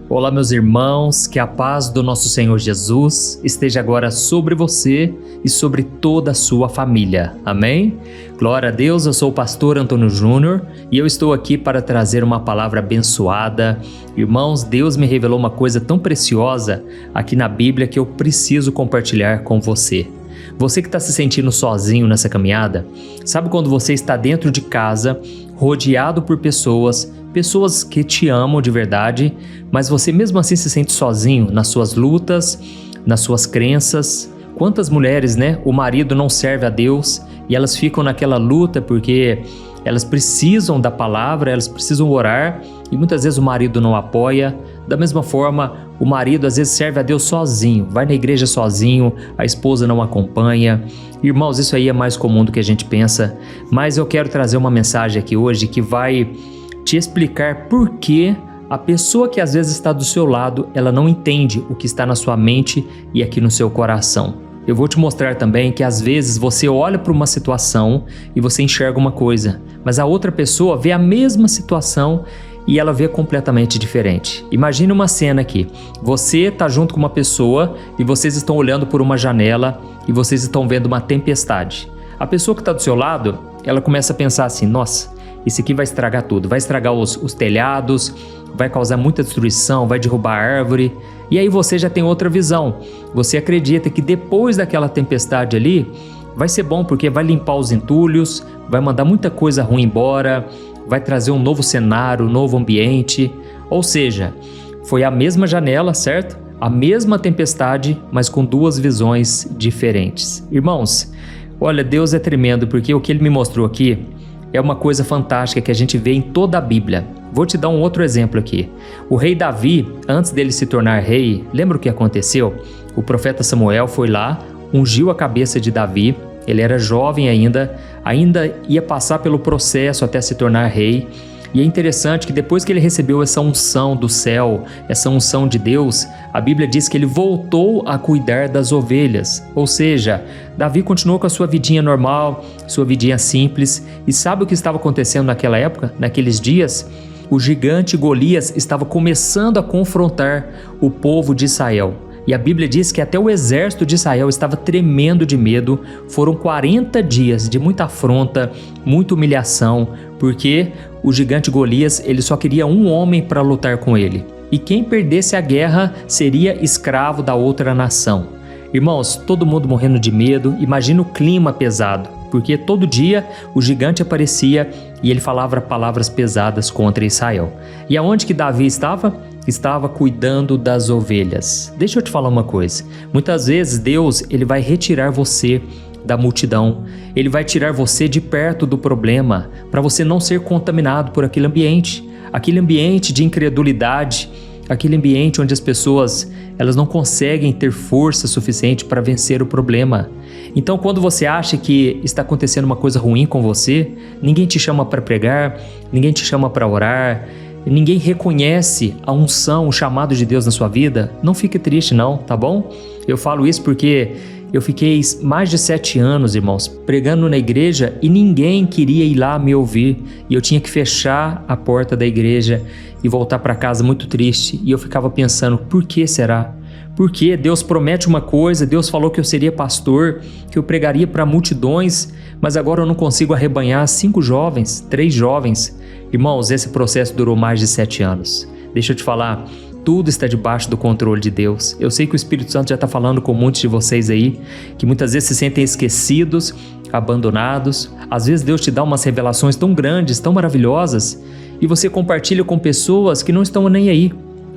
Olá, meus irmãos, que a paz do nosso Senhor Jesus esteja agora sobre você e sobre toda a sua família. Amém? Glória a Deus, eu sou o pastor Antônio Júnior e eu estou aqui para trazer uma palavra abençoada. Irmãos, Deus me revelou uma coisa tão preciosa aqui na Bíblia que eu preciso compartilhar com você. Você que está se sentindo sozinho nessa caminhada, sabe quando você está dentro de casa, rodeado por pessoas que te amam de verdade, mas você mesmo assim se sente sozinho nas suas lutas, nas suas crenças. Quantas mulheres, o marido não serve a Deus e elas ficam naquela luta porque elas precisam da palavra, elas precisam orar e muitas vezes o marido não apoia. Da mesma forma, o marido às vezes serve a Deus sozinho, vai na igreja sozinho, a esposa não acompanha. Irmãos, isso aí é mais comum do que a gente pensa, mas eu quero trazer uma mensagem aqui hoje que vai te explicar por que a pessoa que às vezes está do seu lado, ela não entende o que está na sua mente e aqui no seu coração. Eu vou te mostrar também que às vezes você olha para uma situação e você enxerga uma coisa, mas a outra pessoa vê a mesma situação e ela vê completamente diferente. Imagine uma cena aqui, você está junto com uma pessoa e vocês estão olhando por uma janela e vocês estão vendo uma tempestade. A pessoa que está do seu lado, ela começa a pensar assim, nossa, isso aqui vai estragar tudo, vai estragar os telhados, vai causar muita destruição, vai derrubar a árvore. E aí você já tem outra visão. Você acredita que depois daquela tempestade ali, vai ser bom porque vai limpar os entulhos, vai mandar muita coisa ruim embora, vai trazer um novo cenário, um novo ambiente. Ou seja, foi a mesma janela, certo? A mesma tempestade, mas com duas visões diferentes. Irmãos, olha, Deus é tremendo porque o que Ele me mostrou aqui é uma coisa fantástica que a gente vê em toda a Bíblia. Vou te dar um outro exemplo aqui. O rei Davi, antes dele se tornar rei, lembra o que aconteceu? O profeta Samuel foi lá, ungiu a cabeça de Davi, ele era jovem ainda ia passar pelo processo até se tornar rei. E é interessante que depois que ele recebeu essa unção do céu, essa unção de Deus, a Bíblia diz que ele voltou a cuidar das ovelhas. Ou seja, Davi continuou com a sua vidinha normal, sua vidinha simples. E sabe o que estava acontecendo naquela época, naqueles dias? O gigante Golias estava começando a confrontar o povo de Israel. E a Bíblia diz que até o exército de Israel estava tremendo de medo. Foram 40 dias de muita afronta, muita humilhação, porque o gigante Golias, ele só queria um homem para lutar com ele. E quem perdesse a guerra seria escravo da outra nação. Irmãos, todo mundo morrendo de medo, imagina o clima pesado, porque todo dia o gigante aparecia e ele falava palavras pesadas contra Israel. E aonde que Davi estava? Estava cuidando das ovelhas. Deixa eu te falar uma coisa, muitas vezes Deus ele vai retirar você da multidão, ele vai tirar você de perto do problema, para você não ser contaminado por aquele ambiente de incredulidade, aquele ambiente onde as pessoas elas não conseguem ter força suficiente para vencer o problema. Então, quando você acha que está acontecendo uma coisa ruim com você, ninguém te chama para pregar, ninguém te chama para orar, ninguém reconhece a unção, o chamado de Deus na sua vida, não fique triste não, tá bom? Eu falo isso porque eu fiquei mais de 7 anos, irmãos, pregando na igreja e ninguém queria ir lá me ouvir. E eu tinha que fechar a porta da igreja e voltar para casa muito triste. E eu ficava pensando, por que será? Por que Deus promete uma coisa, Deus falou que eu seria pastor, que eu pregaria para multidões, mas agora eu não consigo arrebanhar 5 jovens, 3 jovens. Irmãos, esse processo durou mais de 7 anos. Deixa eu te falar, tudo está debaixo do controle de Deus. Eu sei que o Espírito Santo já está falando com muitos de vocês aí, que muitas vezes se sentem esquecidos, abandonados. Às vezes Deus te dá umas revelações tão grandes, tão maravilhosas, e você compartilha com pessoas que não estão nem aí.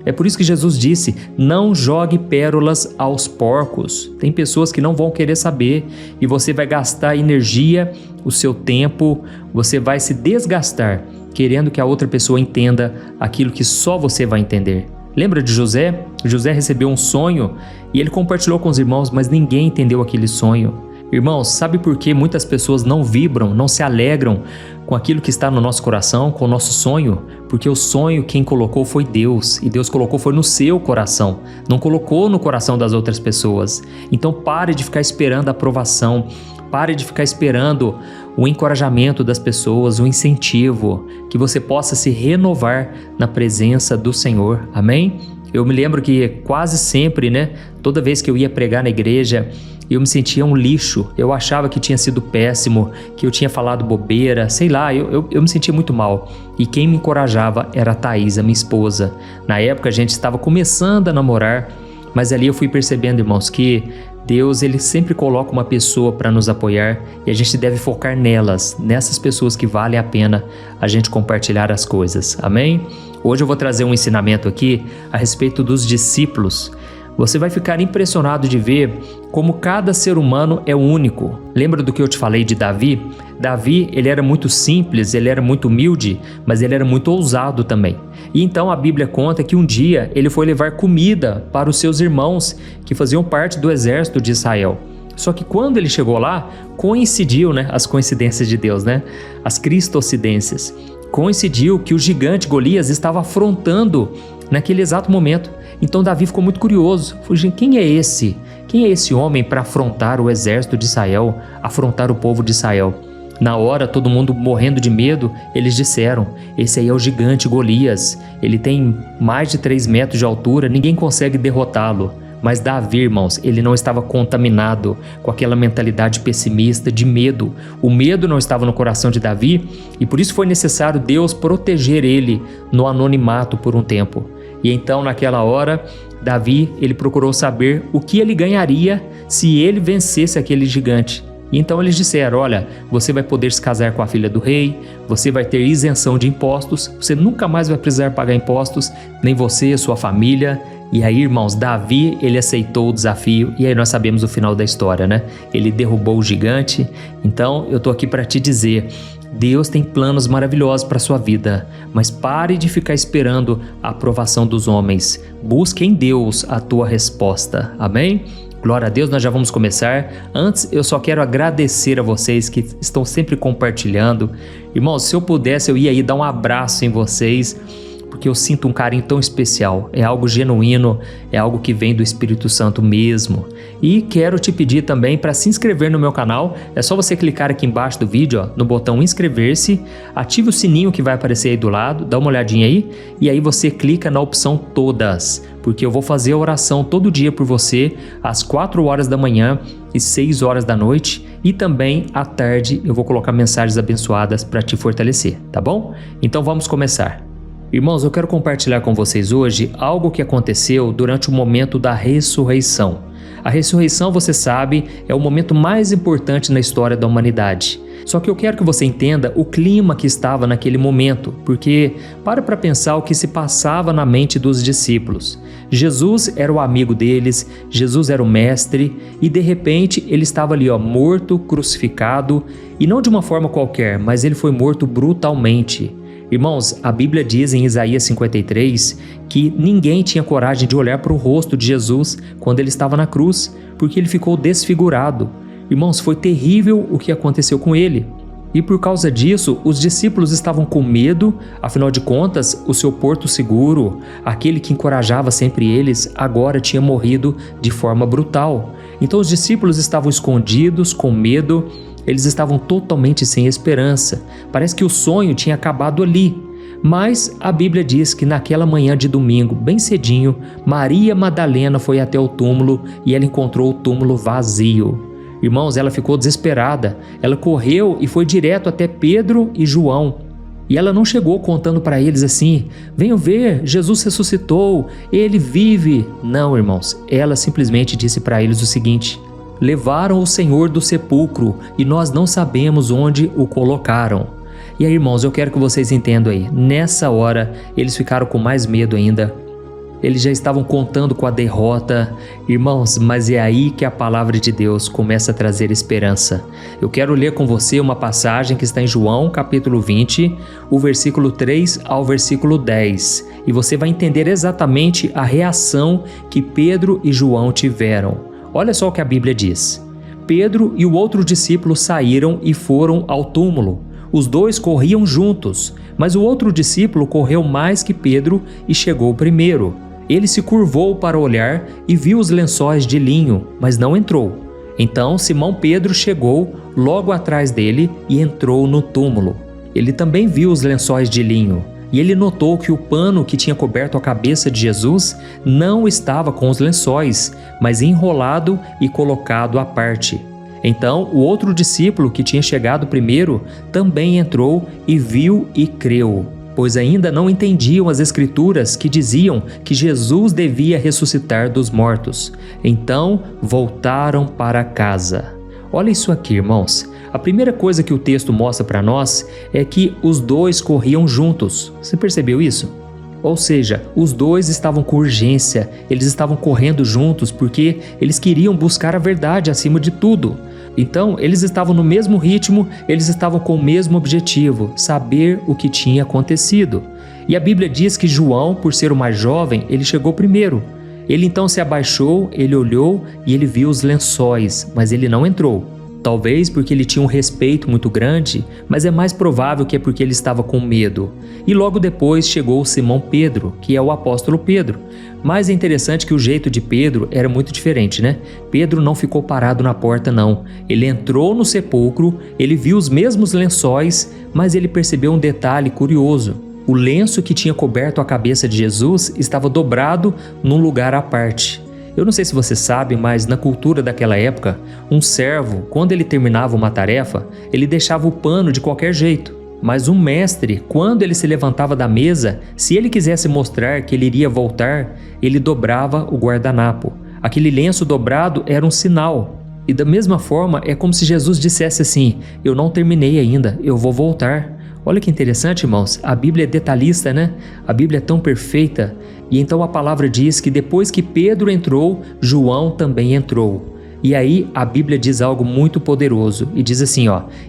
É por isso que Jesus disse, não jogue pérolas aos porcos. Tem pessoas que não vão querer saber e você vai gastar energia, o seu tempo, você vai se desgastar querendo que a outra pessoa entenda aquilo que só você vai entender. Lembra de José? José recebeu um sonho e ele compartilhou com os irmãos, mas ninguém entendeu aquele sonho. Irmãos, sabe por que muitas pessoas não vibram, não se alegram com aquilo que está no nosso coração, com o nosso sonho? Porque o sonho quem colocou foi Deus, e Deus colocou foi no seu coração, não colocou no coração das outras pessoas. Então pare de ficar esperando a aprovação, pare de ficar esperando o encorajamento das pessoas, o incentivo, que você possa se renovar na presença do Senhor, amém? Eu me lembro que quase sempre, né, toda vez que eu ia pregar na igreja, eu me sentia um lixo. Eu achava que tinha sido péssimo, que eu tinha falado bobeira, sei lá, eu me sentia muito mal. E quem me encorajava era a Thaís, a minha esposa. Na época a gente estava começando a namorar, mas ali eu fui percebendo, irmãos, que Deus, ele sempre coloca uma pessoa para nos apoiar e a gente deve focar nelas, nessas pessoas que valem a pena a gente compartilhar as coisas. Amém? Hoje eu vou trazer um ensinamento aqui a respeito dos discípulos. Você vai ficar impressionado de ver como cada ser humano é único. Lembra do que eu te falei de Davi? Davi, ele era muito simples, ele era muito humilde, mas ele era muito ousado também. E então a Bíblia conta que um dia ele foi levar comida para os seus irmãos que faziam parte do exército de Israel. Só que quando ele chegou lá, coincidiu, né, as coincidências de Deus, né? As cristocidências. Coincidiu que o gigante Golias estava afrontando naquele exato momento. Então Davi ficou muito curioso. Falou, gente, quem é esse? Quem é esse homem para afrontar o exército de Israel, afrontar o povo de Israel? Na hora, todo mundo morrendo de medo, eles disseram, esse aí é o gigante Golias. Ele tem mais de 3 metros de altura, ninguém consegue derrotá-lo. Mas Davi, irmãos, ele não estava contaminado com aquela mentalidade pessimista de medo. O medo não estava no coração de Davi e por isso foi necessário Deus proteger ele no anonimato por um tempo. E então, naquela hora, Davi, ele procurou saber o que ele ganharia se ele vencesse aquele gigante. E então eles disseram, olha, você vai poder se casar com a filha do rei, você vai ter isenção de impostos, você nunca mais vai precisar pagar impostos, nem você, sua família. E aí, irmãos, Davi, ele aceitou o desafio e aí nós sabemos o final da história, né? Ele derrubou o gigante. Então, eu tô aqui para te dizer, Deus tem planos maravilhosos para sua vida, mas pare de ficar esperando a aprovação dos homens. Busque em Deus a tua resposta. Amém? Glória a Deus, nós já vamos começar. Antes, eu só quero agradecer a vocês que estão sempre compartilhando. Irmãos, se eu pudesse, eu ia aí dar um abraço em vocês, porque eu sinto um carinho tão especial, é algo genuíno, é algo que vem do Espírito Santo mesmo. E quero te pedir também para se inscrever no meu canal, é só você clicar aqui embaixo do vídeo, ó, no botão inscrever-se, ative o sininho que vai aparecer aí do lado, dá uma olhadinha aí, e aí você clica na opção todas, porque eu vou fazer a oração todo dia por você, às 4 horas da manhã e 6 horas da noite, e também à tarde eu vou colocar mensagens abençoadas para te fortalecer, tá bom? Então vamos começar. Irmãos, eu quero compartilhar com vocês hoje algo que aconteceu durante o momento da ressurreição. A ressurreição, você sabe, é o momento mais importante na história da humanidade. Só que eu quero que você entenda o clima que estava naquele momento, porque para pensar o que se passava na mente dos discípulos. Jesus era o amigo deles, Jesus era o mestre e de repente ele estava ali, ó, morto, crucificado, e não de uma forma qualquer, mas ele foi morto brutalmente. Irmãos, a Bíblia diz em Isaías 53 que ninguém tinha coragem de olhar para o rosto de Jesus quando ele estava na cruz, porque ele ficou desfigurado. Irmãos, foi terrível o que aconteceu com ele. E por causa disso, os discípulos estavam com medo, afinal de contas, o seu porto seguro, aquele que encorajava sempre eles, agora tinha morrido de forma brutal. Então os discípulos estavam escondidos, com medo. Eles estavam totalmente sem esperança. Parece que o sonho tinha acabado ali. Mas a Bíblia diz que naquela manhã de domingo, bem cedinho, Maria Madalena foi até o túmulo e ela encontrou o túmulo vazio. Irmãos, ela ficou desesperada. Ela correu e foi direto até Pedro e João. E ela não chegou contando para eles assim, venham ver, Jesus ressuscitou, ele vive. Não, irmãos, ela simplesmente disse para eles o seguinte, levaram o Senhor do sepulcro e nós não sabemos onde o colocaram. E aí, irmãos, eu quero que vocês entendam aí, nessa hora eles ficaram com mais medo ainda. Eles já estavam contando com a derrota. Irmãos, mas é aí que a palavra de Deus começa a trazer esperança. Eu quero ler com você uma passagem que está em João, capítulo 20, o versículo 3 ao versículo 10. E você vai entender exatamente a reação que Pedro e João tiveram. Olha só o que a Bíblia diz. Pedro e o outro discípulo saíram e foram ao túmulo. Os dois corriam juntos, mas o outro discípulo correu mais que Pedro e chegou primeiro. Ele se curvou para olhar e viu os lençóis de linho, mas não entrou. Então Simão Pedro chegou logo atrás dele e entrou no túmulo. Ele também viu os lençóis de linho. e ele notou que o pano que tinha coberto a cabeça de Jesus não estava com os lençóis, mas enrolado e colocado à parte. Então, o outro discípulo que tinha chegado primeiro também entrou e viu e creu, pois ainda não entendiam as Escrituras que diziam que Jesus devia ressuscitar dos mortos. Então, voltaram para casa. Olha isso aqui, irmãos. A primeira coisa que o texto mostra para nós é que os dois corriam juntos. Você percebeu isso? Ou seja, os dois estavam com urgência, eles estavam correndo juntos porque eles queriam buscar a verdade acima de tudo. Então, eles estavam no mesmo ritmo, eles estavam com o mesmo objetivo, saber o que tinha acontecido. E a Bíblia diz que João, por ser o mais jovem, ele chegou primeiro. Ele então se abaixou, ele olhou e ele viu os lençóis, mas ele não entrou. Talvez porque ele tinha um respeito muito grande, mas é mais provável que é porque ele estava com medo. E logo depois chegou Simão Pedro, que é o apóstolo Pedro. Mas é interessante que o jeito de Pedro era muito diferente, né? Pedro não ficou parado na porta, não. Ele entrou no sepulcro, ele viu os mesmos lençóis, mas ele percebeu um detalhe curioso. O lenço que tinha coberto a cabeça de Jesus estava dobrado num lugar à parte. Eu não sei se você sabe, mas na cultura daquela época, um servo, quando ele terminava uma tarefa, ele deixava o pano de qualquer jeito. Mas um mestre, quando ele se levantava da mesa, se ele quisesse mostrar que ele iria voltar, ele dobrava o guardanapo. Aquele lenço dobrado era um sinal. E da mesma forma, é como se Jesus dissesse assim: eu não terminei ainda, eu vou voltar. Olha que interessante, irmãos, a Bíblia é detalhista, né? A Bíblia é tão perfeita. E então a palavra diz que depois que Pedro entrou, João também entrou. E aí a Bíblia diz algo muito poderoso e diz assim,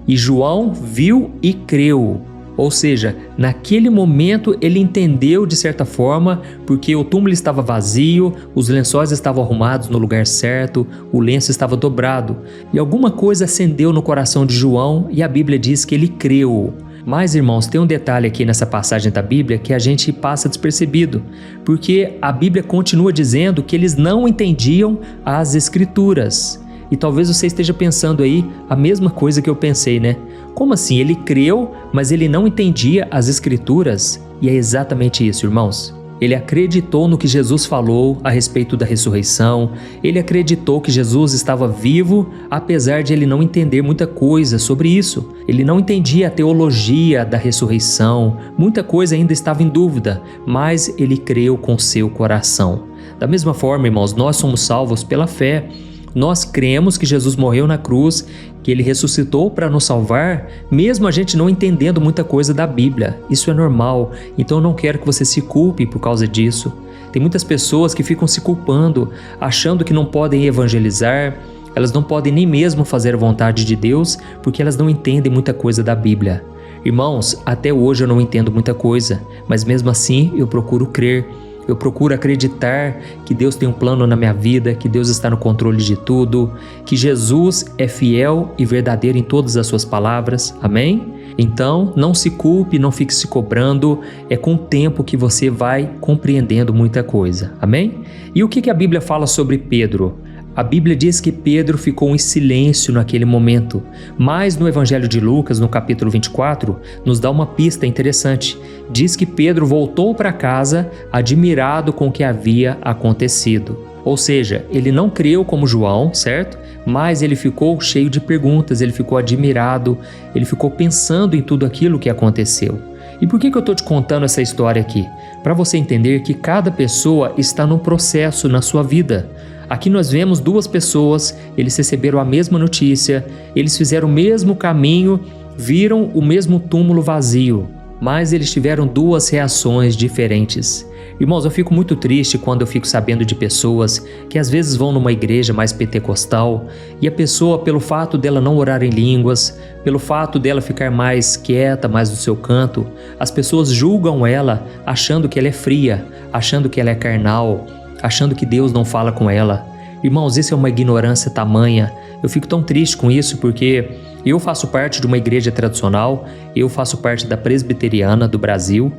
e João viu e creu. Ou seja, naquele momento ele entendeu de certa forma, porque o túmulo estava vazio, os lençóis estavam arrumados no lugar certo, o lenço estava dobrado. E alguma coisa acendeu no coração de João e a Bíblia diz que ele creu. Mas, irmãos, tem um detalhe aqui nessa passagem da Bíblia que a gente passa despercebido, porque a Bíblia continua dizendo que eles não entendiam as Escrituras. E talvez você esteja pensando aí a mesma coisa que eu pensei, né? Como assim? Ele creu, mas ele não entendia as Escrituras? E é exatamente isso, irmãos. Ele acreditou no que Jesus falou a respeito da ressurreição, ele acreditou que Jesus estava vivo, apesar de ele não entender muita coisa sobre isso. Ele não entendia a teologia da ressurreição, muita coisa ainda estava em dúvida, mas ele creu com seu coração. Da mesma forma, irmãos, nós somos salvos pela fé. Nós cremos que Jesus morreu na cruz, que Ele ressuscitou para nos salvar, mesmo a gente não entendendo muita coisa da Bíblia. Isso é normal, então eu não quero que você se culpe por causa disso. Tem muitas pessoas que ficam se culpando, achando que não podem evangelizar, elas não podem nem mesmo fazer a vontade de Deus, porque elas não entendem muita coisa da Bíblia. Irmãos, até hoje eu não entendo muita coisa, mas mesmo assim eu procuro crer. Eu procuro acreditar que Deus tem um plano na minha vida, que Deus está no controle de tudo, que Jesus é fiel e verdadeiro em todas as suas palavras. Amém? Então, não se culpe, não fique se cobrando, é com o tempo que você vai compreendendo muita coisa. Amém? E o que a Bíblia fala sobre Pedro? A Bíblia diz que Pedro ficou em silêncio naquele momento, mas no Evangelho de Lucas, no capítulo 24, nos dá uma pista interessante. Diz que Pedro voltou para casa admirado com o que havia acontecido. Ou seja, ele não creu como João, certo? Mas ele ficou cheio de perguntas, ele ficou admirado, ele ficou pensando em tudo aquilo que aconteceu. E por que eu estou te contando essa história aqui? Para você entender que cada pessoa está num processo na sua vida. Aqui nós vemos duas pessoas, eles receberam a mesma notícia, eles fizeram o mesmo caminho, viram o mesmo túmulo vazio, mas eles tiveram duas reações diferentes. Irmãos, eu fico muito triste quando eu fico sabendo de pessoas que às vezes vão numa igreja mais pentecostal e a pessoa, pelo fato dela não orar em línguas, pelo fato dela ficar mais quieta, mais no seu canto, as pessoas julgam ela achando que ela é fria, achando que ela é carnal, achando que Deus não fala com ela. Irmãos, isso é uma ignorância tamanha. Eu fico tão triste com isso porque eu faço parte de uma igreja tradicional, eu faço parte da presbiteriana do Brasil,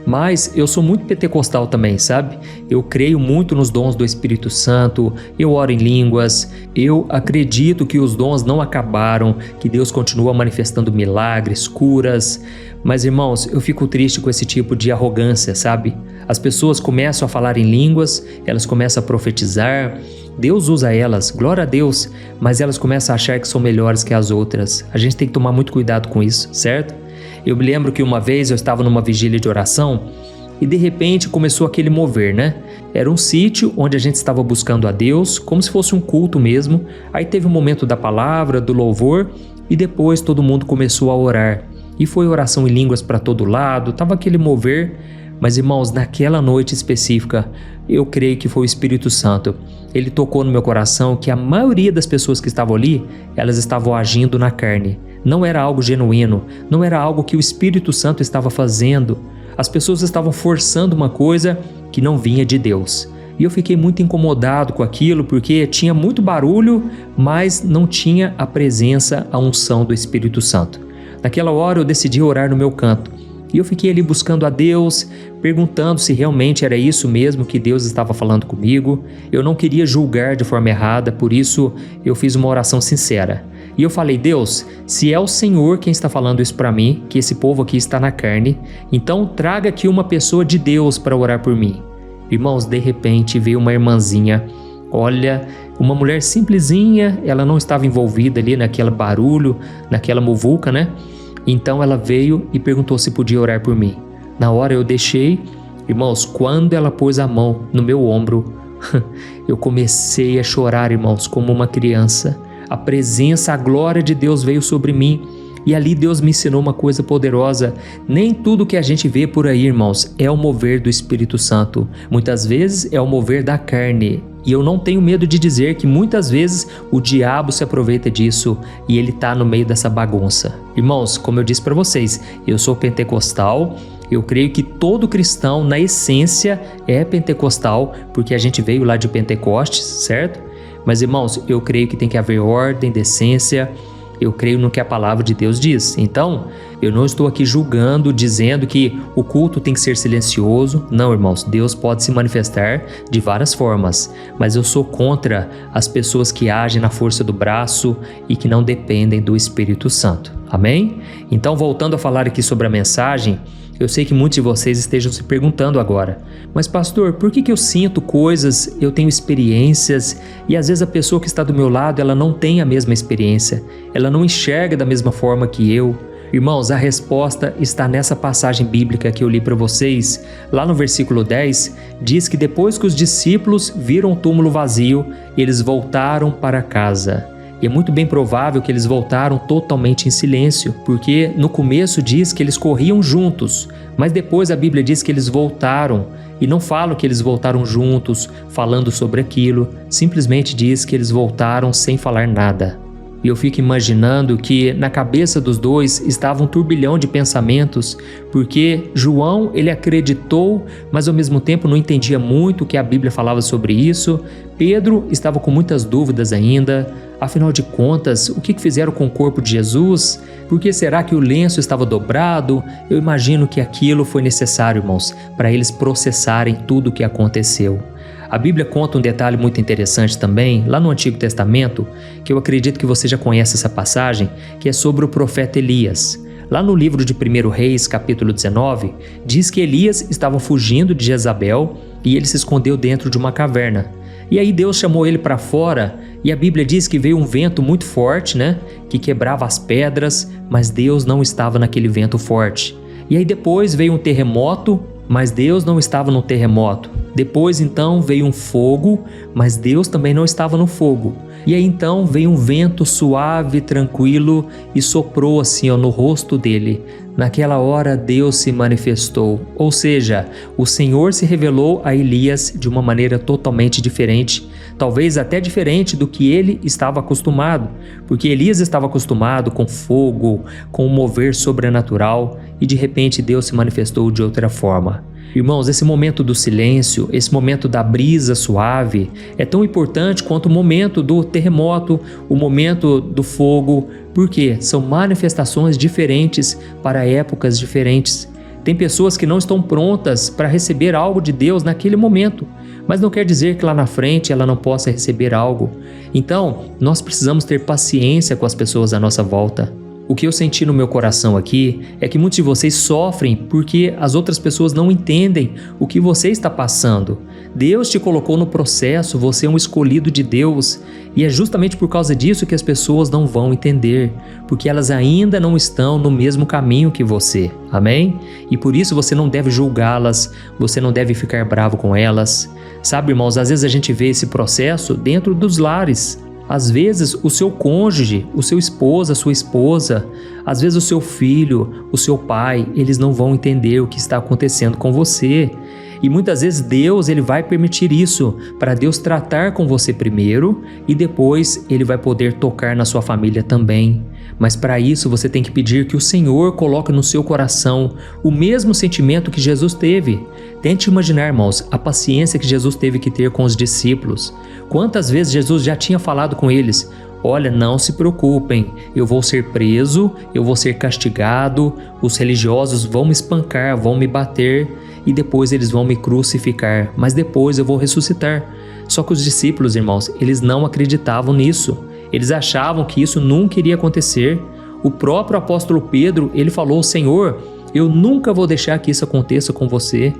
mas eu sou muito pentecostal também, sabe? Eu creio muito nos dons do Espírito Santo, eu oro em línguas, eu acredito que os dons não acabaram, que Deus continua manifestando milagres, curas, Mas irmãos, eu fico triste com esse tipo de arrogância, sabe? As pessoas começam a falar em línguas, elas começam a profetizar, Deus usa elas, glória a Deus, mas elas começam a achar que são melhores que as outras. A gente tem que tomar muito cuidado com isso, certo? Eu me lembro que uma vez eu estava numa vigília de oração e de repente começou aquele mover, né? Era um sítio onde a gente estava buscando a Deus, como se fosse um culto mesmo. Aí teve um momento da palavra, do louvor, e depois todo mundo começou a orar. E foi oração em línguas para todo lado, tava aquele mover. Mas irmãos, naquela noite específica, eu creio que foi o Espírito Santo. Ele tocou no meu coração que a maioria das pessoas que estavam ali, elas estavam agindo na carne. Não era algo genuíno, não era algo que o Espírito Santo estava fazendo. As pessoas estavam forçando uma coisa que não vinha de Deus. E eu fiquei muito incomodado com aquilo, porque tinha muito barulho, mas não tinha a presença, a unção do Espírito Santo. Naquela hora eu decidi orar no meu canto. E eu fiquei ali buscando a Deus, perguntando se realmente era isso mesmo que Deus estava falando comigo. Eu não queria julgar de forma errada, por isso eu fiz uma oração sincera. E eu falei: Deus, se é o Senhor quem está falando isso para mim, que esse povo aqui está na carne, então traga aqui uma pessoa de Deus para orar por mim. Irmãos, de repente veio uma irmãzinha, olha, uma mulher simplesinha, ela não estava envolvida ali naquele barulho, naquela muvuca, né? Então ela veio e perguntou se podia orar por mim. Na hora eu deixei. Irmãos, quando ela pôs a mão no meu ombro, eu comecei a chorar, irmãos, como uma criança. A presença, a glória de Deus veio sobre mim. E ali Deus me ensinou uma coisa poderosa. Nem tudo que a gente vê por aí, irmãos, é o mover do Espírito Santo. Muitas vezes é o mover da carne. E eu não tenho medo de dizer que muitas vezes o diabo se aproveita disso e ele está no meio dessa bagunça. Irmãos, como eu disse para vocês, eu sou pentecostal. Eu creio que todo cristão, na essência, é pentecostal, porque a gente veio lá de Pentecostes, certo? Mas, irmãos, eu creio que tem que haver ordem, decência. Eu creio no que a palavra de Deus diz. Então, eu não estou aqui julgando, dizendo que o culto tem que ser silencioso. Não, irmãos, Deus pode se manifestar de várias formas. Mas eu sou contra as pessoas que agem na força do braço e que não dependem do Espírito Santo. Amém? Então, voltando a falar aqui sobre a mensagem, eu sei que muitos de vocês estejam se perguntando agora: mas pastor, por que eu sinto coisas, eu tenho experiências e às vezes a pessoa que está do meu lado, ela não tem a mesma experiência, ela não enxerga da mesma forma que eu? Irmãos, a resposta está nessa passagem bíblica que eu li para vocês. Lá no versículo 10, diz que depois que os discípulos viram o túmulo vazio, eles voltaram para casa. E é muito bem provável que eles voltaram totalmente em silêncio, porque no começo diz que eles corriam juntos, mas depois a Bíblia diz que eles voltaram, e não fala que eles voltaram juntos, falando sobre aquilo, simplesmente diz que eles voltaram sem falar nada. E eu fico imaginando que na cabeça dos dois estava um turbilhão de pensamentos, porque João, ele acreditou, mas ao mesmo tempo não entendia muito o que a Bíblia falava sobre isso. Pedro estava com muitas dúvidas ainda. Afinal de contas, o que fizeram com o corpo de Jesus? Por que será que o lenço estava dobrado? Eu imagino que aquilo foi necessário, irmãos, para eles processarem tudo o que aconteceu. A Bíblia conta um detalhe muito interessante também, lá no Antigo Testamento, que eu acredito que você já conhece essa passagem, que é sobre o profeta Elias. Lá no livro de 1 Reis, capítulo 19, diz que Elias estava fugindo de Jezabel e ele se escondeu dentro de uma caverna. E aí Deus chamou ele para fora e a Bíblia diz que veio um vento muito forte, né, que quebrava as pedras, mas Deus não estava naquele vento forte. E aí depois veio um terremoto, mas Deus não estava no terremoto. Depois então veio um fogo, mas Deus também não estava no fogo. E aí então veio um vento suave, tranquilo e soprou assim no rosto dele. Naquela hora Deus se manifestou, ou seja, o Senhor se revelou a Elias de uma maneira totalmente diferente, talvez até diferente do que ele estava acostumado, porque Elias estava acostumado com fogo, com um mover sobrenatural e de repente Deus se manifestou de outra forma. Irmãos, esse momento do silêncio, esse momento da brisa suave é tão importante quanto o momento do terremoto, o momento do fogo, porque são manifestações diferentes para épocas diferentes. Tem pessoas que não estão prontas para receber algo de Deus naquele momento, mas não quer dizer que lá na frente ela não possa receber algo. Então, nós precisamos ter paciência com as pessoas à nossa volta. O que eu senti no meu coração aqui é que muitos de vocês sofrem porque as outras pessoas não entendem o que você está passando. Deus te colocou no processo, você é um escolhido de Deus, e é justamente por causa disso que as pessoas não vão entender, porque elas ainda não estão no mesmo caminho que você, amém? E por isso você não deve julgá-las, você não deve ficar bravo com elas. Sabe, irmãos, às vezes a gente vê esse processo dentro dos lares. Às vezes o seu cônjuge, o seu esposo, a sua esposa, às vezes o seu filho, o seu pai, eles não vão entender o que está acontecendo com você. E muitas vezes Deus ele vai permitir isso para Deus tratar com você primeiro e depois Ele vai poder tocar na sua família também. Mas para isso você tem que pedir que o Senhor coloque no seu coração o mesmo sentimento que Jesus teve. Tente imaginar, irmãos, a paciência que Jesus teve que ter com os discípulos. Quantas vezes Jesus já tinha falado com eles: olha, não se preocupem, eu vou ser preso, eu vou ser castigado, os religiosos vão me espancar, vão me bater e depois eles vão me crucificar, mas depois eu vou ressuscitar. Só que os discípulos, irmãos, eles não acreditavam nisso. Eles achavam que isso nunca iria acontecer. O próprio apóstolo Pedro, ele falou: Senhor, eu nunca vou deixar que isso aconteça com você.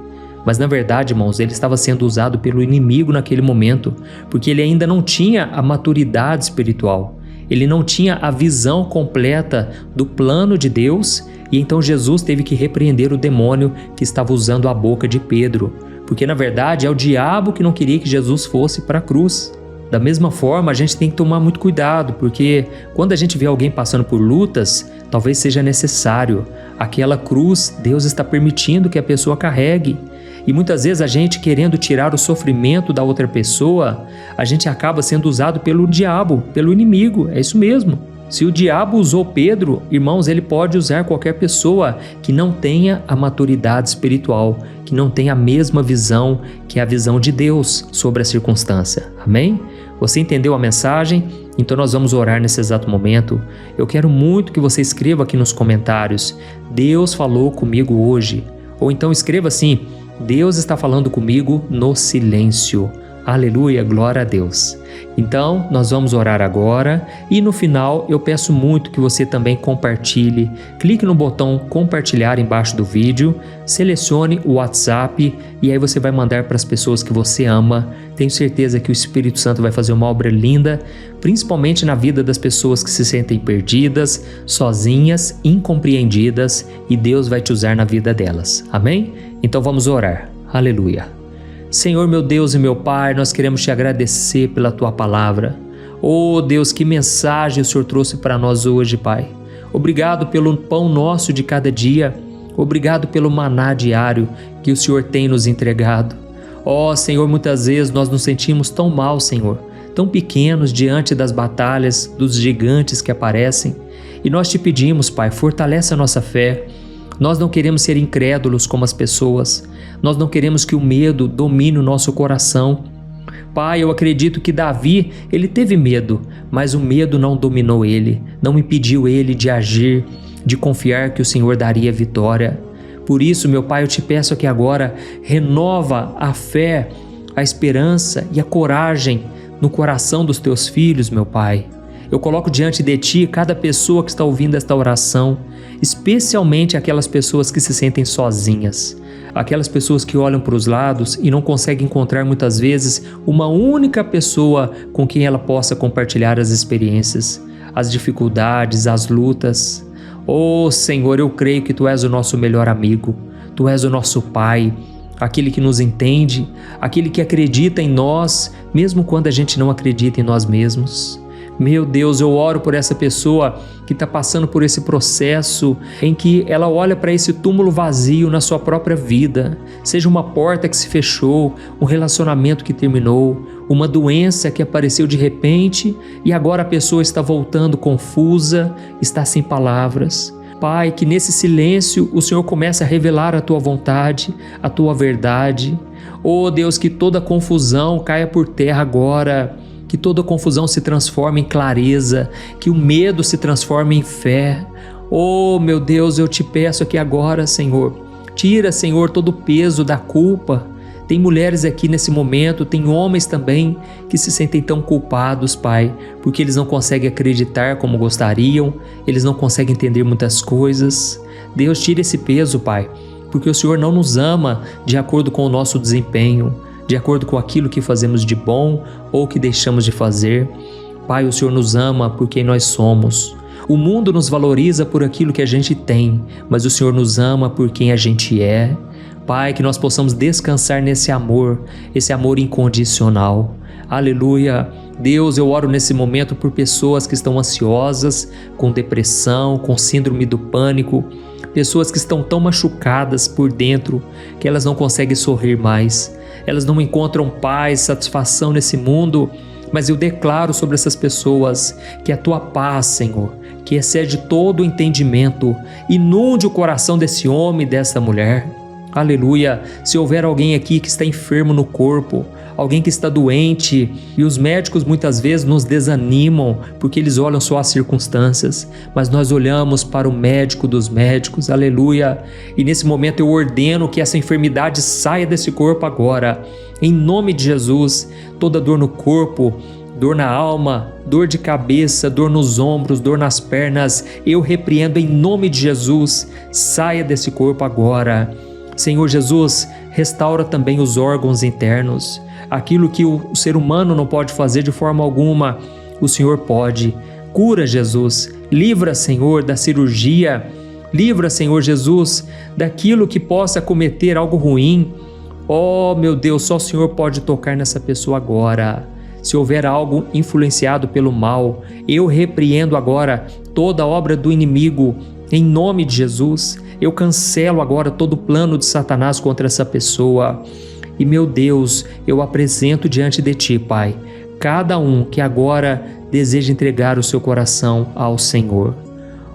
Mas na verdade, irmãos, ele estava sendo usado pelo inimigo naquele momento, porque ele ainda não tinha a maturidade espiritual. Ele não tinha a visão completa do plano de Deus, e então Jesus teve que repreender o demônio que estava usando a boca de Pedro, porque na verdade é o diabo que não queria que Jesus fosse para a cruz. Da mesma forma, a gente tem que tomar muito cuidado, porque quando a gente vê alguém passando por lutas, talvez seja necessário. Aquela cruz, Deus está permitindo que a pessoa carregue. E muitas vezes a gente, querendo tirar o sofrimento da outra pessoa, a gente acaba sendo usado pelo diabo, pelo inimigo, é isso mesmo. Se o diabo usou Pedro, irmãos, ele pode usar qualquer pessoa que não tenha a maturidade espiritual, que não tenha a mesma visão que é a visão de Deus sobre a circunstância. Amém? Você entendeu a mensagem? Então nós vamos orar nesse exato momento. Eu quero muito que você escreva aqui nos comentários: Deus falou comigo hoje. Ou então escreva assim: Deus está falando comigo no silêncio. Aleluia, glória a Deus. Então, nós vamos orar agora e no final eu peço muito que você também compartilhe. Clique no botão compartilhar embaixo do vídeo, selecione o WhatsApp e aí você vai mandar para as pessoas que você ama. Tenho certeza que o Espírito Santo vai fazer uma obra linda, principalmente na vida das pessoas que se sentem perdidas, sozinhas, incompreendidas, e Deus vai te usar na vida delas. Amém? Então vamos orar. Aleluia. Senhor, meu Deus e meu Pai, nós queremos te agradecer pela Tua palavra. Oh Deus, que mensagem o Senhor trouxe para nós hoje, Pai. Obrigado pelo pão nosso de cada dia. Obrigado pelo maná diário que o Senhor tem nos entregado. Oh Senhor, muitas vezes nós nos sentimos tão mal, Senhor, tão pequenos diante das batalhas, dos gigantes que aparecem. E nós te pedimos, Pai, fortalece a nossa fé. Nós não queremos ser incrédulos como as pessoas. Nós não queremos que o medo domine o nosso coração. Pai, eu acredito que Davi, ele teve medo, mas o medo não dominou ele, não impediu ele de agir, de confiar que o Senhor daria vitória. Por isso, meu Pai, eu te peço aqui agora, renova a fé, a esperança e a coragem no coração dos teus filhos, meu Pai. Eu coloco diante de Ti cada pessoa que está ouvindo esta oração, especialmente aquelas pessoas que se sentem sozinhas, aquelas pessoas que olham para os lados e não conseguem encontrar muitas vezes uma única pessoa com quem ela possa compartilhar as experiências, as dificuldades, as lutas. Oh Senhor, eu creio que Tu és o nosso melhor amigo, Tu és o nosso Pai, aquele que nos entende, aquele que acredita em nós, mesmo quando a gente não acredita em nós mesmos. Meu Deus, eu oro por essa pessoa que está passando por esse processo em que ela olha para esse túmulo vazio na sua própria vida, seja uma porta que se fechou, um relacionamento que terminou, uma doença que apareceu de repente e agora a pessoa está voltando confusa, está sem palavras. Pai, que nesse silêncio o Senhor comece a revelar a Tua vontade, a Tua verdade. Oh Deus, que toda confusão caia por terra agora. Que toda confusão se transforme em clareza, que o medo se transforme em fé. Oh, meu Deus, eu te peço aqui agora, Senhor, tira, Senhor, todo o peso da culpa, Tem mulheres aqui nesse momento, tem homens também que se sentem tão culpados, Pai, porque eles não conseguem acreditar como gostariam, eles não conseguem entender muitas coisas. Deus, tira esse peso, Pai, porque o Senhor não nos ama de acordo com o nosso desempenho, de acordo com aquilo que fazemos de bom ou que deixamos de fazer. Pai, o Senhor nos ama por quem nós somos. O mundo nos valoriza por aquilo que a gente tem, mas o Senhor nos ama por quem a gente é. Pai, que nós possamos descansar nesse amor, esse amor incondicional. Aleluia. Deus, eu oro nesse momento por pessoas que estão ansiosas, com depressão, com síndrome do pânico, pessoas que estão tão machucadas por dentro que elas não conseguem sorrir mais. Elas não encontram paz, satisfação nesse mundo, mas eu declaro sobre essas pessoas que a Tua paz, Senhor, que excede todo o entendimento, inunde o coração desse homem e dessa mulher. Aleluia. Se houver alguém aqui que está enfermo no corpo, alguém que está doente, e os médicos muitas vezes nos desanimam porque eles olham só as circunstâncias, mas nós olhamos para o médico dos médicos. Aleluia. E nesse momento eu ordeno que essa enfermidade saia desse corpo agora, em nome de Jesus. Toda dor no corpo, dor na alma, dor de cabeça, dor nos ombros, dor nas pernas, eu repreendo em nome de Jesus. Saia desse corpo agora. Senhor Jesus, restaura também os órgãos internos. Aquilo que o ser humano não pode fazer de forma alguma, o Senhor pode. Cura, Jesus. Livra, Senhor, da cirurgia. Livra, Senhor Jesus, daquilo que possa cometer algo ruim. Oh, meu Deus, só o Senhor pode tocar nessa pessoa agora. Se houver algo influenciado pelo mal, eu repreendo agora toda obra do inimigo, em nome de Jesus. Eu cancelo agora todo o plano de Satanás contra essa pessoa. E, meu Deus, eu apresento diante de Ti, Pai, cada um que agora deseja entregar o seu coração ao Senhor.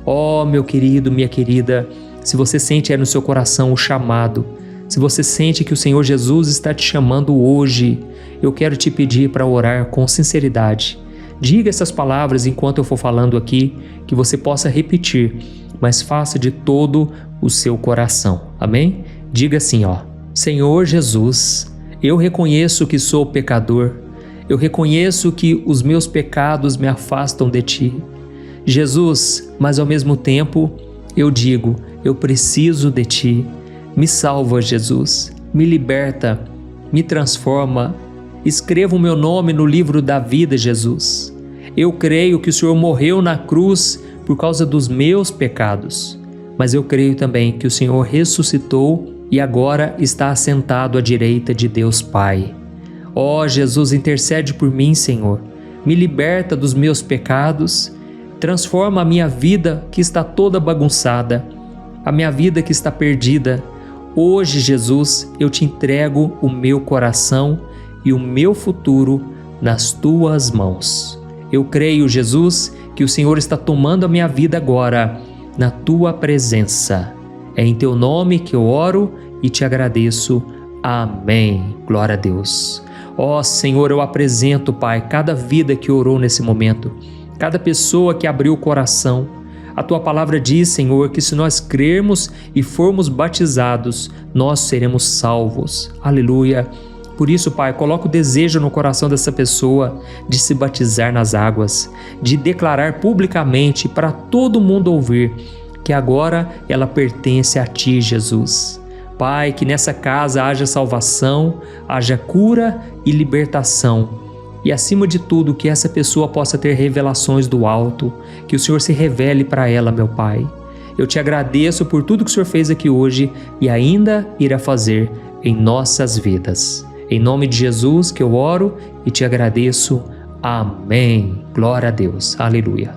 Oh, meu querido, minha querida, se você sente aí no seu coração o chamado, se você sente que o Senhor Jesus está te chamando hoje, eu quero te pedir para orar com sinceridade. Diga essas palavras enquanto eu for falando aqui, que você possa repetir, mas faça de todo o seu coração. Amém? Diga assim, ó: Senhor Jesus, eu reconheço que sou pecador. Eu reconheço que os meus pecados me afastam de Ti. Jesus, mas ao mesmo tempo eu digo, eu preciso de Ti. Me salva, Jesus. Me liberta. Me transforma. Escreva o meu nome no livro da vida, Jesus. Eu creio que o Senhor morreu na cruz por causa dos meus pecados, mas eu creio também que o Senhor ressuscitou e agora está assentado à direita de Deus Pai. Ó Jesus, intercede por mim, Senhor. Me liberta dos meus pecados, transforma a minha vida que está toda bagunçada, a minha vida que está perdida. Hoje, Jesus, eu te entrego o meu coração e o meu futuro nas Tuas mãos. Eu creio, Jesus, que o Senhor está tomando a minha vida agora, na Tua presença. É em Teu nome que eu oro e te agradeço. Amém. Glória a Deus. Ó Senhor, eu apresento, Pai, cada vida que orou nesse momento, cada pessoa que abriu o coração. A Tua palavra diz, Senhor, que se nós crermos e formos batizados, nós seremos salvos. Aleluia. Por isso, Pai, coloca o desejo no coração dessa pessoa de se batizar nas águas, de declarar publicamente para todo mundo ouvir que agora ela pertence a Ti, Jesus. Pai, que nessa casa haja salvação, haja cura e libertação. E acima de tudo, que essa pessoa possa ter revelações do alto, que o Senhor se revele para ela, meu Pai. Eu te agradeço por tudo que o Senhor fez aqui hoje e ainda irá fazer em nossas vidas. Em nome de Jesus que eu oro e te agradeço. Amém. Glória a Deus. Aleluia.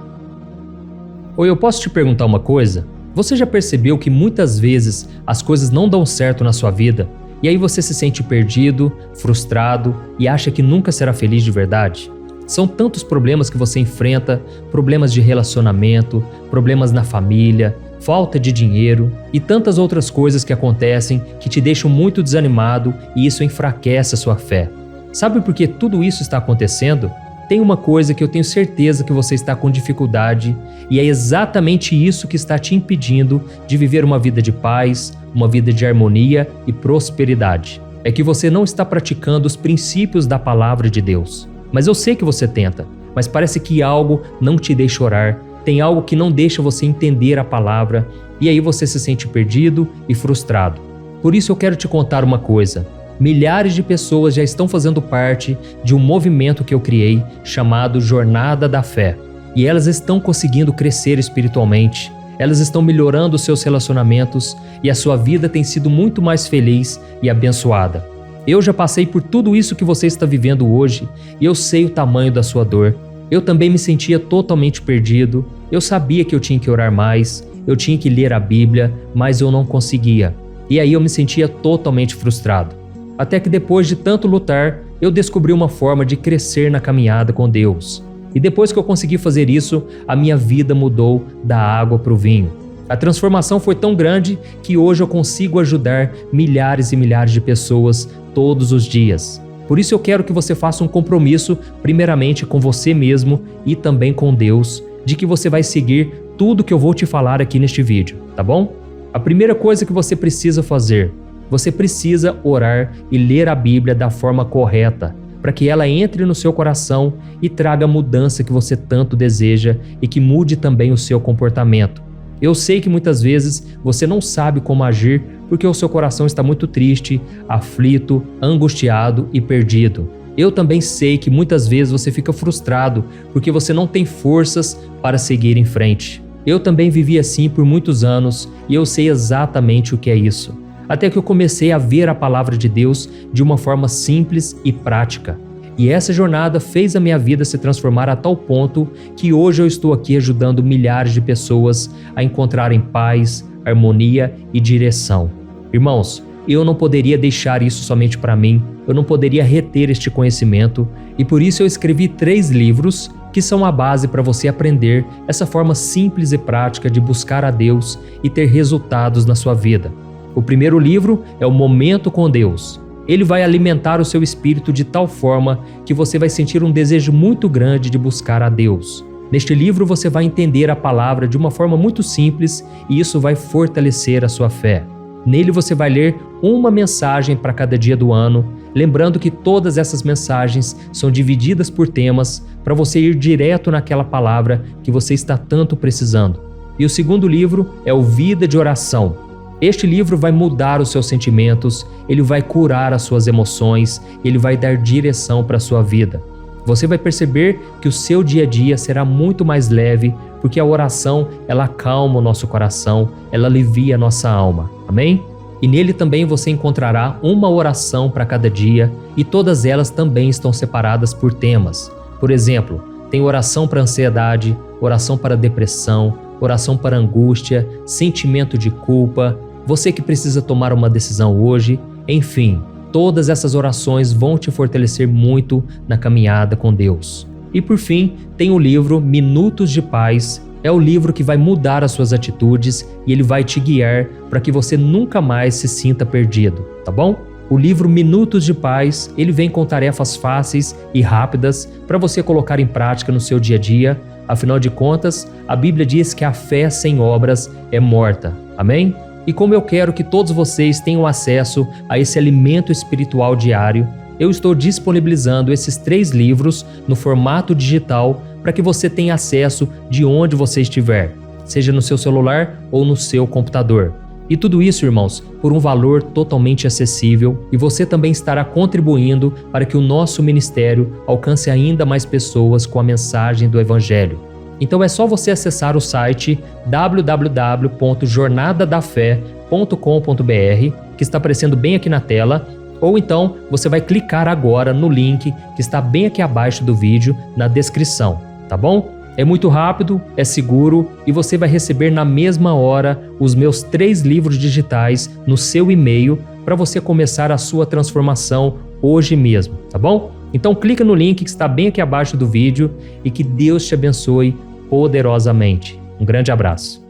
Oi, eu posso te perguntar uma coisa? Você já percebeu que muitas vezes as coisas não dão certo na sua vida? E aí você se sente perdido, frustrado e acha que nunca será feliz de verdade? São tantos problemas que você enfrenta, problemas de relacionamento, problemas na família, falta de dinheiro e tantas outras coisas que acontecem que te deixam muito desanimado e isso enfraquece a sua fé. Sabe por que tudo isso está acontecendo? Tem uma coisa que eu tenho certeza que você está com dificuldade e é exatamente isso que está te impedindo de viver uma vida de paz, uma vida de harmonia e prosperidade. é que você não está praticando os princípios da palavra de Deus. Mas eu sei que você tenta, mas parece que algo não te deixa orar, tem algo que não deixa você entender a palavra, e aí você se sente perdido e frustrado. Por isso eu quero te contar uma coisa. Milhares de pessoas já estão fazendo parte de um movimento que eu criei chamado Jornada da Fé. E elas estão conseguindo crescer espiritualmente, elas estão melhorando os seus relacionamentos e a sua vida tem sido muito mais feliz e abençoada. Eu já passei por tudo isso que você está vivendo hoje e eu sei o tamanho da sua dor. Eu também me sentia totalmente perdido, eu sabia que eu tinha que orar mais, eu tinha que ler a Bíblia, mas eu não conseguia. E aí eu me sentia totalmente frustrado. Até que depois de tanto lutar, eu descobri uma forma de crescer na caminhada com Deus. E depois que eu consegui fazer isso, a minha vida mudou da água para o vinho. A transformação foi tão grande que hoje eu consigo ajudar milhares e milhares de pessoas todos os dias. Por isso eu quero que você faça um compromisso, primeiramente com você mesmo e também com Deus, de que você vai seguir tudo que eu vou te falar aqui neste vídeo, tá bom? A primeira coisa que você precisa fazer, você precisa orar e ler a Bíblia da forma correta, para que ela entre no seu coração e traga a mudança que você tanto deseja e que mude também o seu comportamento. Eu sei que muitas vezes você não sabe como agir porque o seu coração está muito triste, aflito, angustiado e perdido. Eu também sei que muitas vezes você fica frustrado porque você não tem forças para seguir em frente. Eu também vivi assim por muitos anos e eu sei exatamente o que é isso. Até que eu comecei a ver a palavra de Deus de uma forma simples e prática. E essa jornada fez a minha vida se transformar a tal ponto que hoje eu estou aqui ajudando milhares de pessoas a encontrarem paz, harmonia e direção. Irmãos, eu não poderia deixar isso somente para mim, eu não poderia reter este conhecimento e por isso eu escrevi 3 livros que são a base para você aprender essa forma simples e prática de buscar a Deus e ter resultados na sua vida. O primeiro livro é o Momento com Deus. Ele vai alimentar o seu espírito de tal forma que você vai sentir um desejo muito grande de buscar a Deus. Neste livro você vai entender a palavra de uma forma muito simples e isso vai fortalecer a sua fé. Nele você vai ler uma mensagem para cada dia do ano, lembrando que todas essas mensagens são divididas por temas para você ir direto naquela palavra que você está tanto precisando. E o segundo livro é o Vida de Oração. Este livro vai mudar os seus sentimentos, ele vai curar as suas emoções, ele vai dar direção para a sua vida. Você vai perceber que o seu dia a dia será muito mais leve, porque a oração, ela acalma o nosso coração, ela alivia a nossa alma. Amém? E nele também você encontrará uma oração para cada dia e todas elas também estão separadas por temas. Por exemplo, tem oração para ansiedade, oração para depressão, oração para angústia, sentimento de culpa, você que precisa tomar uma decisão hoje, enfim, todas essas orações vão te fortalecer muito na caminhada com Deus. E por fim, tem o livro Minutos de Paz, é o livro que vai mudar as suas atitudes e ele vai te guiar para que você nunca mais se sinta perdido, tá bom? O livro Minutos de Paz, ele vem com tarefas fáceis e rápidas para você colocar em prática no seu dia a dia. Afinal de contas, a Bíblia diz que a fé sem obras é morta. Amém? E como eu quero que todos vocês tenham acesso a esse alimento espiritual diário, eu estou disponibilizando esses 3 livros no formato digital para que você tenha acesso de onde você estiver, seja no seu celular ou no seu computador. E tudo isso, irmãos, por um valor totalmente acessível e você também estará contribuindo para que o nosso ministério alcance ainda mais pessoas com a mensagem do Evangelho. Então é só você acessar o site www.jornadadafé.com.br, que está aparecendo bem aqui na tela, ou então você vai clicar agora no link que está bem aqui abaixo do vídeo, na descrição, tá bom? É muito rápido, é seguro e você vai receber na mesma hora os meus 3 livros digitais no seu e-mail para você começar a sua transformação hoje mesmo, tá bom? Então clica no link que está bem aqui abaixo do vídeo e que Deus te abençoe poderosamente. Um grande abraço.